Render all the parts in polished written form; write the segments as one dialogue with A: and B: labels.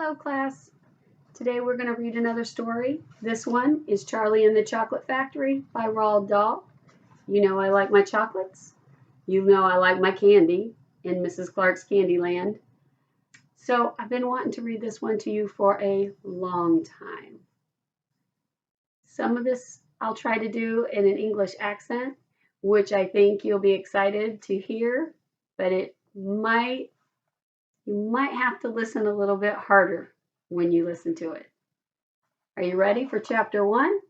A: Hello, class. Today we're going to read another story. This one is Charlie and the Chocolate Factory by Roald Dahl. You know I like my chocolates. You know I like my candy in Mrs. Clark's Candyland. So I've been wanting to read this one to you for a long time. Some of this I'll try to do in an English accent, which I think you'll be excited to hear, but you might have to listen a little bit harder when you listen to it. Are you ready for chapter 1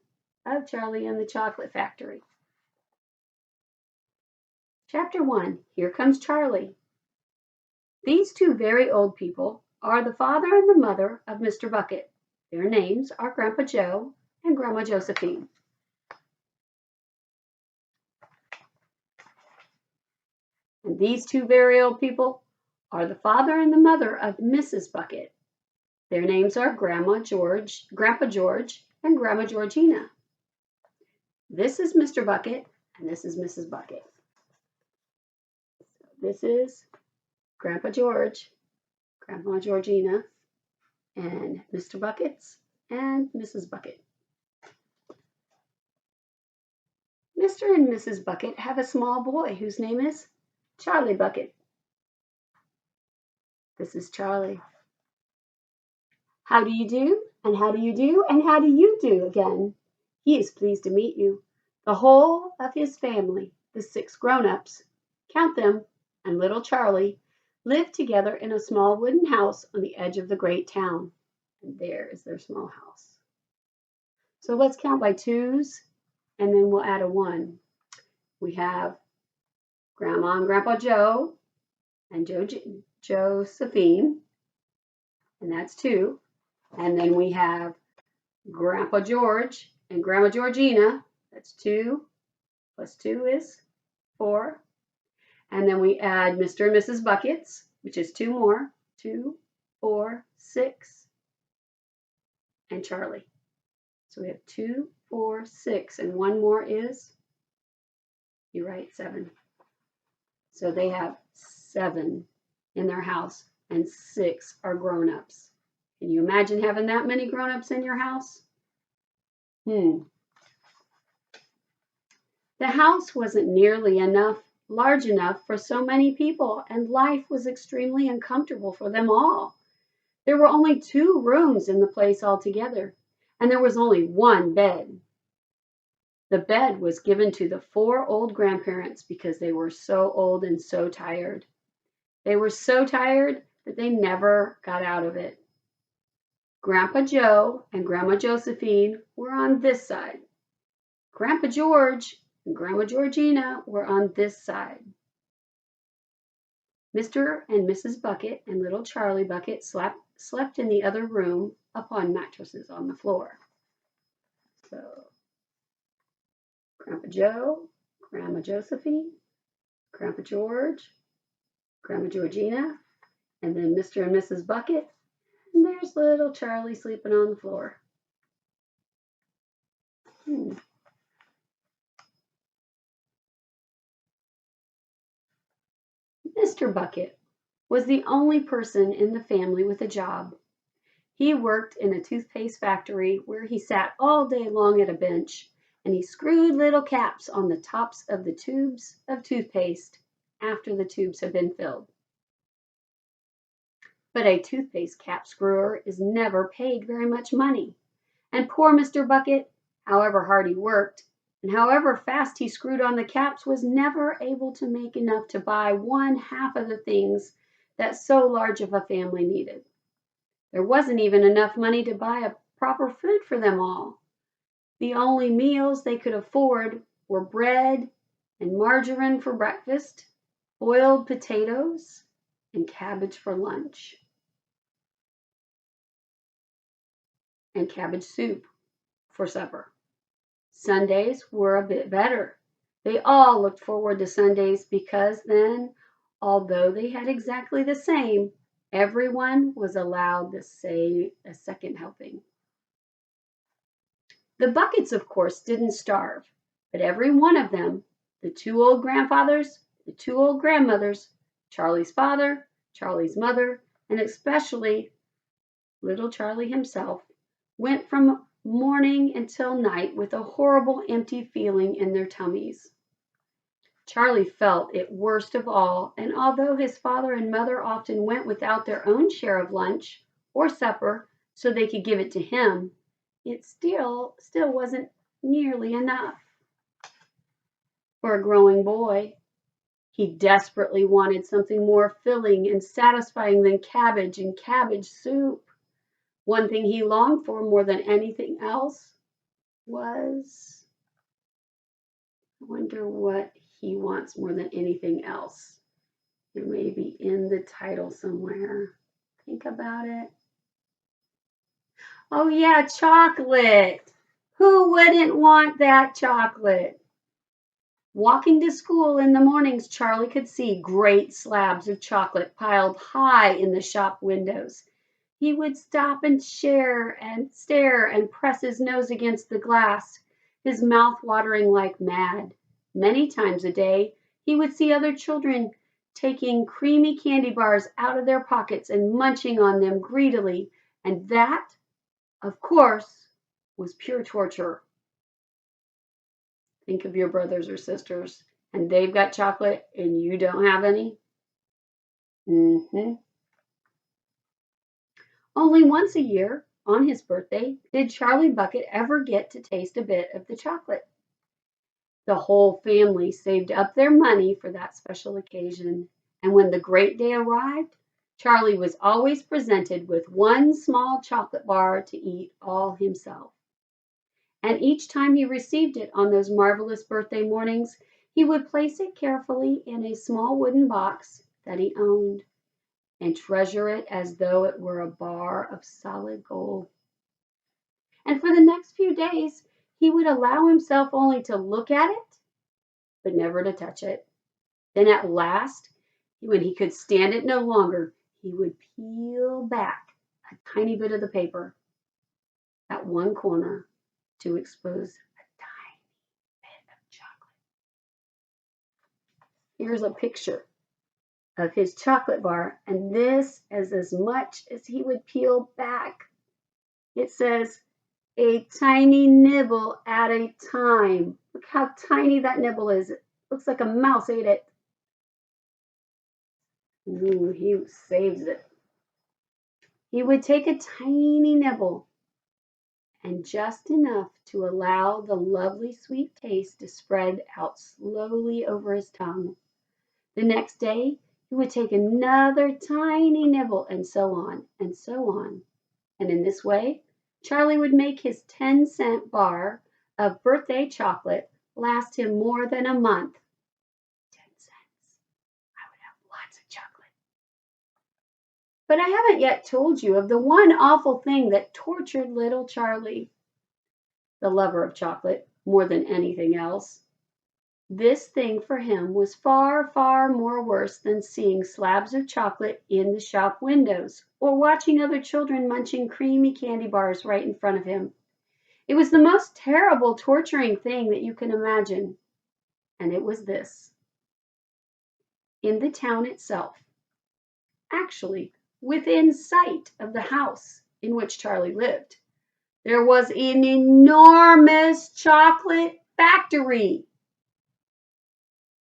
A: of Charlie and the Chocolate Factory? Chapter 1, Here Comes Charlie. These two very old people are the father and the mother of Mr. Bucket. Their names are Grandpa Joe and Grandma Josephine. And these two very old people are the father and the mother of Mrs. Bucket. Their names are Grandpa George, and Grandma Georgina. This is Mr. Bucket, and this is Mrs. Bucket. This is Grandpa George, Grandma Georgina, and Mr. Buckets and Mrs. Bucket. Mr. and Mrs. Bucket have a small boy whose name is Charlie Bucket. This is Charlie. How do you do? And how do you do? And how do you do again? He is pleased to meet you. The whole of his family, the 6 grown-ups, count them, and little Charlie, live together in a small wooden house on the edge of the great town. And there is their small house. So let's count by 2s, and then we'll add a 1. We have Grandma and Grandpa Joe, and Josephine, and that's 2. And then we have Grandpa George and Grandma Georgina. That's 2 plus 2 is 4. And then we add Mr. and Mrs. Buckets, which is 2 more. 2, 4, 6, and Charlie. So we have 2, 4, 6, and 1 more is, you're right, 7. So they have 7 in their house, and 6 are grown-ups. Can you imagine having that many grown-ups in your house? The house wasn't nearly large enough for so many people, and life was extremely uncomfortable for them all. There were only 2 rooms in the place altogether, and there was only 1 bed. The bed was given to the 4 old grandparents because they were so old and so tired. They were so tired that they never got out of it. Grandpa Joe and Grandma Josephine were on this side. Grandpa George and Grandma Georgina were on this side. Mr. and Mrs. Bucket and little Charlie Bucket slept in the other room upon mattresses on the floor. So, Grandpa Joe, Grandma Josephine, Grandpa George, Grandma Georgina, and then Mr. and Mrs. Bucket. And there's little Charlie sleeping on the floor. Mr. Bucket was the only person in the family with a job. He worked in a toothpaste factory where he sat all day long at a bench, and he screwed little caps on the tops of the tubes of toothpaste after the tubes had been filled. But a toothpaste cap screwer is never paid very much money, and poor Mr. Bucket, however hard he worked, and however fast he screwed on the caps, was never able to make enough to buy 1/2 of the things that so large of a family needed. There wasn't even enough money to buy a proper food for them all. The only meals they could afford were bread and margarine for breakfast, boiled potatoes, and cabbage for lunch, and cabbage soup for supper. Sundays were a bit better. They all looked forward to Sundays because then, although they had exactly the same, everyone was allowed a second helping. The Buckets, of course, didn't starve, but every one of them, the 2 old grandfathers, the 2 old grandmothers, Charlie's father, Charlie's mother, and especially Little Charlie himself went from morning until night with a horrible empty feeling in their tummies. Charlie felt it worst of all, and although his father and mother often went without their own share of lunch or supper so they could give it to him, it still wasn't nearly enough for a growing boy. He desperately wanted something more filling and satisfying than cabbage and cabbage soup. One thing he longed for more than anything else was, I wonder what he wants more than anything else. It may be in the title somewhere. Think about it. Oh, yeah, chocolate. Who wouldn't want that chocolate? Walking to school in the mornings, Charlie could see great slabs of chocolate piled high in the shop windows. He would stop and stare and press his nose against the glass, his mouth watering like mad. Many times a day, he would see other children taking creamy candy bars out of their pockets and munching on them greedily, and that, of course, was pure torture. Think of your brothers or sisters, and they've got chocolate and you don't have any. Only once a year, on his birthday, did Charlie Bucket ever get to taste a bit of the chocolate. The whole family saved up their money for that special occasion, and when the great day arrived, Charlie was always presented with one small chocolate bar to eat all himself. And each time he received it on those marvelous birthday mornings, he would place it carefully in a small wooden box that he owned and treasure it as though it were a bar of solid gold. And for the next few days, he would allow himself only to look at it, but never to touch it. Then at last, when he could stand it no longer, he would peel back a tiny bit of the paper at one corner to expose a tiny bit of chocolate. Here's a picture of his chocolate bar, and this is as much as he would peel back. It says, "A tiny nibble at a time." Look how tiny that nibble is. It looks like a mouse ate it. Ooh, he saves it. He would take a tiny nibble and just enough to allow the lovely sweet taste to spread out slowly over his tongue. The next day, he would take another tiny nibble, and so on, and so on. And in this way, Charlie would make his 10-cent bar of birthday chocolate last him more than a month. 10 cents. I would have lots of chocolate. But I haven't yet told you of the one awful thing that tortured little Charlie, the lover of chocolate, more than anything else. This thing for him was far, far more worse than seeing slabs of chocolate in the shop windows or watching other children munching creamy candy bars right in front of him. It was the most terrible, torturing thing that you can imagine, and it was this. In the town itself, actually within sight of the house in which Charlie lived, there was an enormous chocolate factory.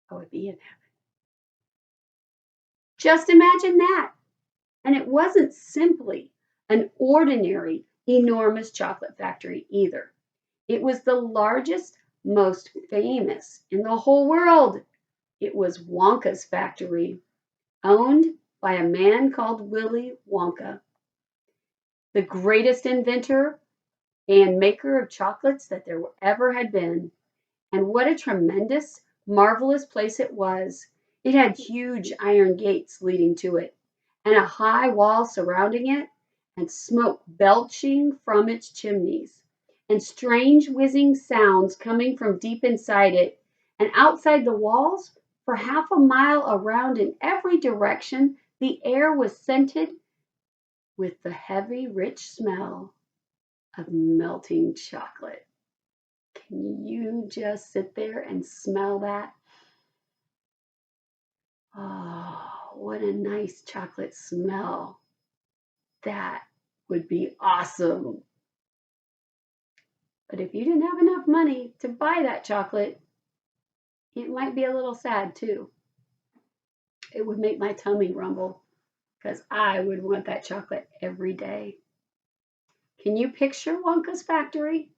A: I would be in heaven. Just imagine that. And it wasn't simply an ordinary, enormous chocolate factory either. It was the largest, most famous in the whole world. It was Wonka's factory, owned by a man called Willy Wonka, the greatest inventor and maker of chocolates that there ever had been. And what a tremendous, marvelous place it was. It had huge iron gates leading to it, and a high wall surrounding it, and smoke belching from its chimneys, and strange whizzing sounds coming from deep inside it. And outside the walls, for half a mile around in every direction, the air was scented with the heavy, rich smell of melting chocolate. Can you just sit there and smell that? Oh, what a nice chocolate smell that would be awesome. But if you didn't have enough money to buy that chocolate, it might be a little sad too. It would make my tummy rumble because I would want that chocolate every day. Can you picture Wonka's factory?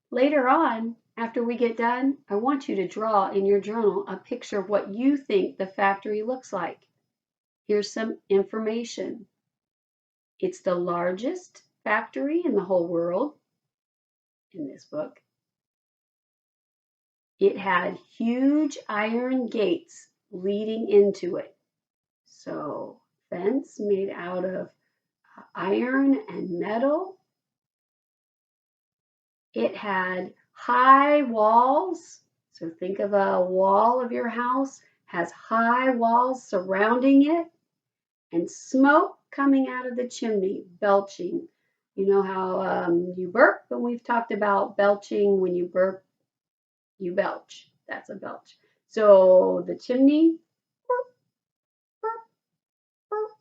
A: Later on, after we get done, I want you to draw in your journal a picture of what you think the factory looks like. Here's some information. It's the largest factory in the whole world in this book. It had huge iron gates leading into it. So, fence made out of iron and metal. It had high walls. So think of a wall of your house has high walls surrounding it and smoke coming out of the chimney, belching. You know how you burp, and we've talked about belching. When you burp, you belch. That's a belch. So the chimney burp, burp, burp,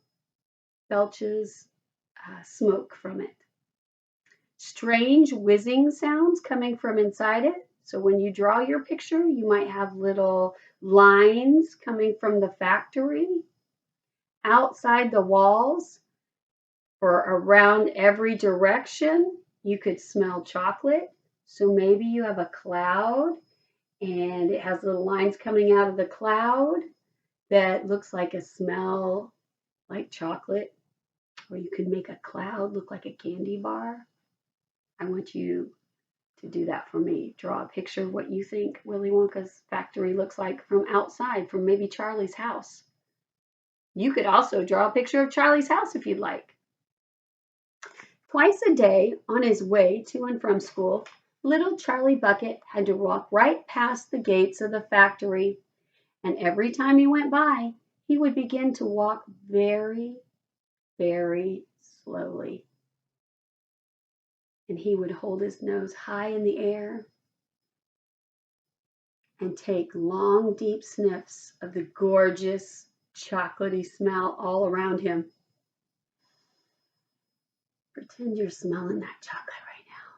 A: belches smoke from it. Strange whizzing sounds coming from inside it. So when you draw your picture, you might have little lines coming from the factory. Outside the walls, for around every direction, you could smell chocolate. So maybe you have a cloud and it has little lines coming out of the cloud that looks like a smell like chocolate. Or you could make a cloud look like a candy bar. I want you to do that for me. Draw a picture of what you think Willy Wonka's factory looks like from outside, from maybe Charlie's house. You could also draw a picture of Charlie's house if you'd like. Twice a day on his way to and from school, little Charlie Bucket had to walk right past the gates of the factory, and every time he went by, he would begin to walk very, very slowly. And he would hold his nose high in the air and take long, deep sniffs of the gorgeous, chocolatey smell all around him. Pretend you're smelling that chocolate right now.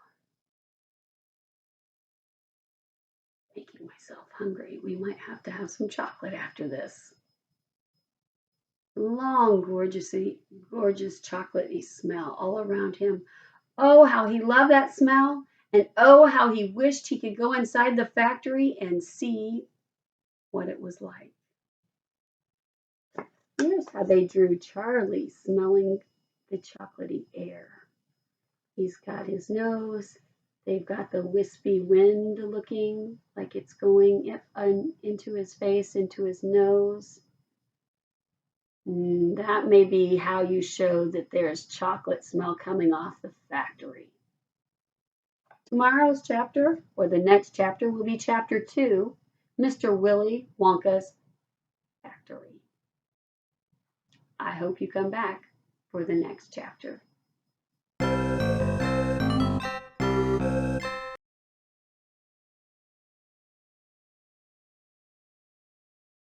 A: Making myself hungry. We might have to have some chocolate after this. Long, gorgeous, chocolatey smell all around him. Oh, how he loved that smell. And oh, how he wished he could go inside the factory and see what it was like. Here's how they drew Charlie smelling the chocolatey air. He's got his nose. They've got the wispy wind looking like it's going into his face, into his nose. That may be how you show that there's chocolate smell coming off the factory. Tomorrow's chapter, or the next chapter, will be chapter 2, Mr. Willy Wonka's Factory. I hope you come back for the next chapter.